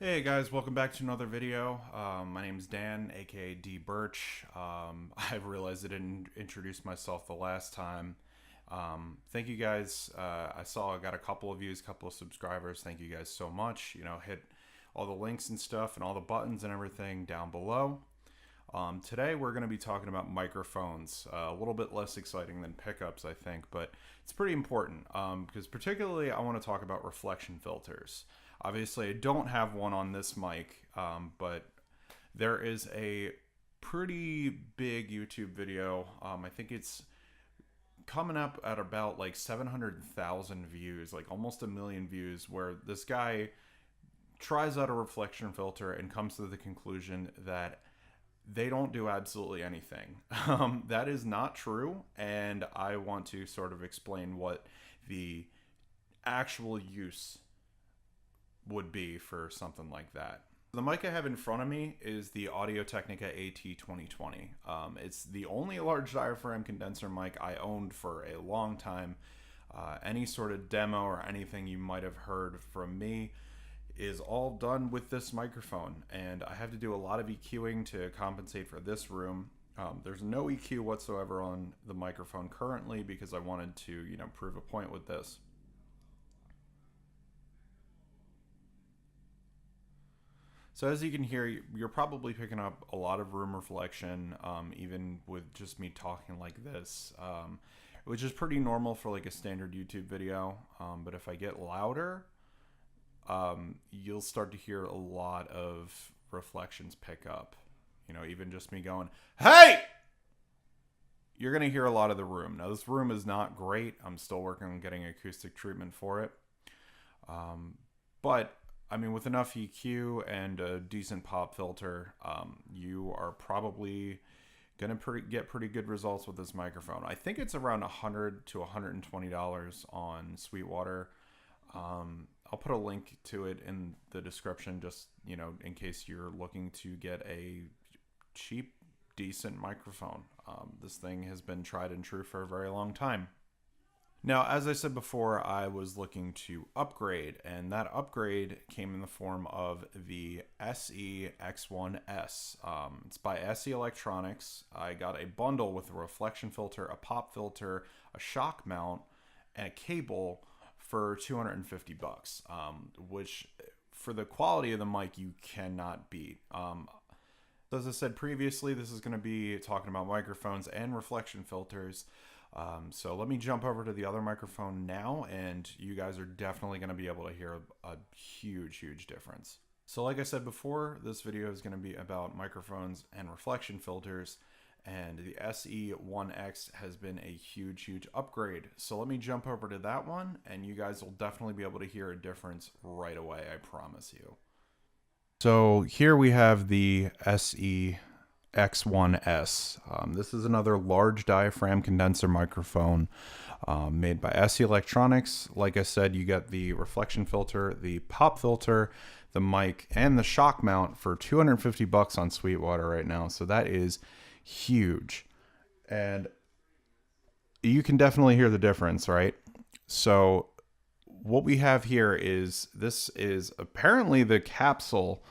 Hey guys, welcome back to another video. My name's Dan, aka d.brch. I realized I didn't introduce myself the last time. Thank you guys. I saw I got a couple of views, a couple of subscribers. Thank you guys so much. Hit all the links and stuff and all the buttons and everything down below. Today we're going to be talking about microphones. A little bit less exciting than pickups, I think, but it's pretty important because particularly I want to talk about reflection filters. Obviously, I don't have one on this mic, but there is a pretty big YouTube video. I think it's coming up at about like 700,000 views, like almost 1 million views, where this guy tries out a reflection filter and comes to the conclusion that they don't do absolutely anything. That is not true, and I want to sort of explain what the actual use would be for something like that. The mic I have in front of me is the Audio-Technica AT2020. It's the only large diaphragm condenser mic I owned for a long time. Any sort of demo or anything you might have heard from me is all done with this microphone, and I have to do a lot of EQing to compensate for this room. There's no EQ whatsoever on the microphone currently because I wanted to, prove a point with this. So as you can hear, you're probably picking up a lot of room reflection, even with just me talking like this, which is pretty normal for like a standard YouTube video. But if I get louder, you'll start to hear a lot of reflections pick up. Even just me going, "Hey!" You're going to hear a lot of the room. Now, this room is not great. I'm still working on getting acoustic treatment for it. But I mean, with enough EQ and a decent pop filter, you are probably going to get pretty good results with this microphone. I think it's around $100 to $120 on Sweetwater. I'll put a link to it in the description just, in case you're looking to get a cheap, decent microphone. This thing has been tried and true for a very long time. Now, as I said before, I was looking to upgrade, and that upgrade came in the form of the SE X1S. It's by SE Electronics. I got a bundle with a reflection filter, a pop filter, a shock mount, and a cable for $250, which for the quality of the mic you cannot beat. As I said previously, this is going to be talking about microphones and reflection filters. So let me jump over to the other microphone now, and you guys are definitely going to be able to hear a huge difference. So like I said before, this video is going to be about microphones and reflection filters, and the SE1X has been a huge upgrade. So let me jump over to that one, and you guys will definitely be able to hear a difference right away, I promise you. So here we have the SE X1S. This is another large diaphragm condenser microphone made by SE Electronics. Like I said, you get the reflection filter, the pop filter, the mic, and the shock mount for $250 on Sweetwater right now. So that is huge. And you can definitely hear the difference, right? So what we have here is, this is apparently the capsule,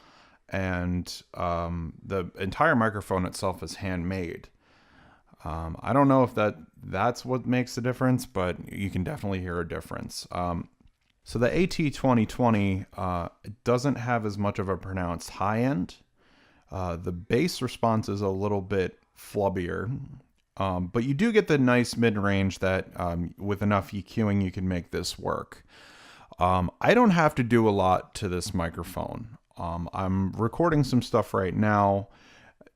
and the entire microphone itself is handmade. I don't know if that's what makes the difference, but you can definitely hear a difference. So the AT2020 doesn't have as much of a pronounced high end. The bass response is a little bit flubbier, but you do get the nice mid-range that with enough EQing you can make this work. I don't have to do a lot to this microphone. I'm recording some stuff right now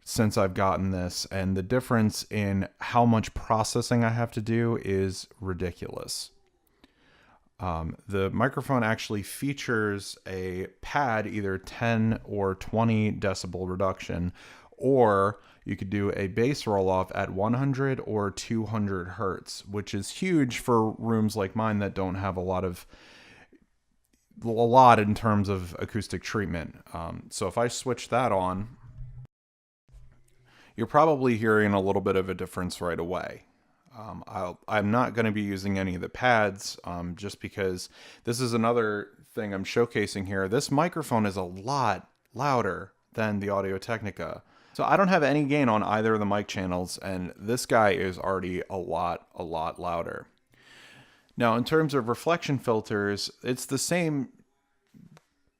since I've gotten this, and the difference in how much processing I have to do is ridiculous. The microphone actually features a pad, either 10 or 20 decibel reduction, or you could do a bass roll off at 100 or 200 hertz, which is huge for rooms like mine that don't have a lot in terms of acoustic treatment. So if I switch that on, you're probably hearing a little bit of a difference right away. I'm not going to be using any of the pads just because this is another thing I'm showcasing here, this microphone is a lot louder than the Audio-Technica. So I don't have any gain on either of the mic channels, and this guy is already a lot louder. Now, in terms of reflection filters, it's the same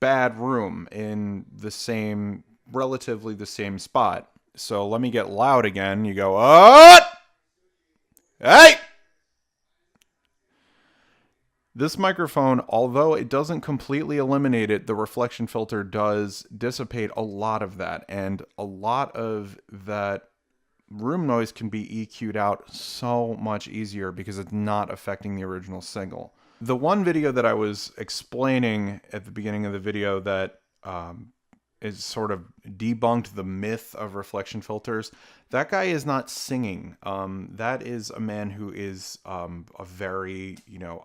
bad room in the same, relatively the same spot. So let me get loud again. You go, what? Hey! This microphone, although it doesn't completely eliminate it, the reflection filter does dissipate a lot of that. And a lot of that room noise can be EQ'd out so much easier because it's not affecting the original signal. The one video that I was explaining at the beginning of the video that is sort of debunked the myth of reflection filters, that guy is not singing. That is a man who is a very,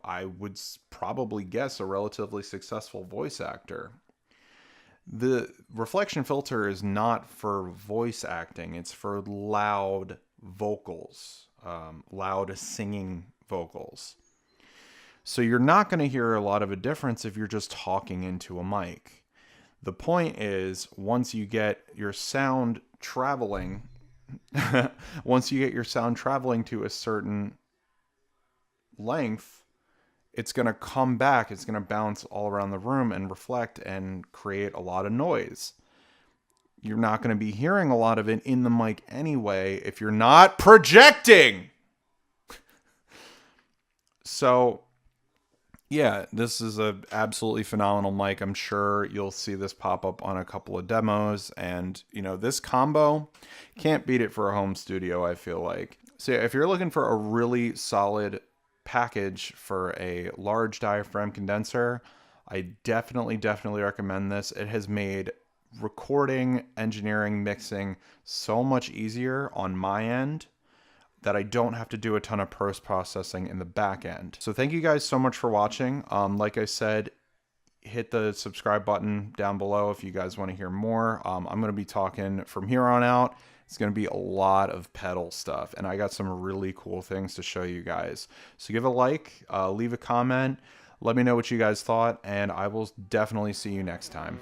I would probably guess a relatively successful voice actor. The reflection filter is not for voice acting. It's for loud vocals, loud singing vocals. So you're not going to hear a lot of a difference if you're just talking into a mic. The point is, once you get your sound traveling, to a certain length, it's going to come back. It's going to bounce all around the room and reflect and create a lot of noise. You're not going to be hearing a lot of it in the mic anyway if you're not projecting. So, yeah, this is a absolutely phenomenal mic. I'm sure you'll see this pop up on a couple of demos. And, this combo, can't beat it for a home studio, I feel like. So yeah, if you're looking for a really solid package for a large diaphragm condenser, I definitely recommend this. It has made recording, engineering, mixing so much easier on my end that I don't have to do a ton of post-processing in the back end. So thank you guys so much for watching. Like I said, hit the subscribe button down below if you guys want to hear more. I'm going to be talking from here on out. It's going to be a lot of pedal stuff, and I got some really cool things to show you guys. So give a like, leave a comment, let me know what you guys thought, and I will definitely see you next time.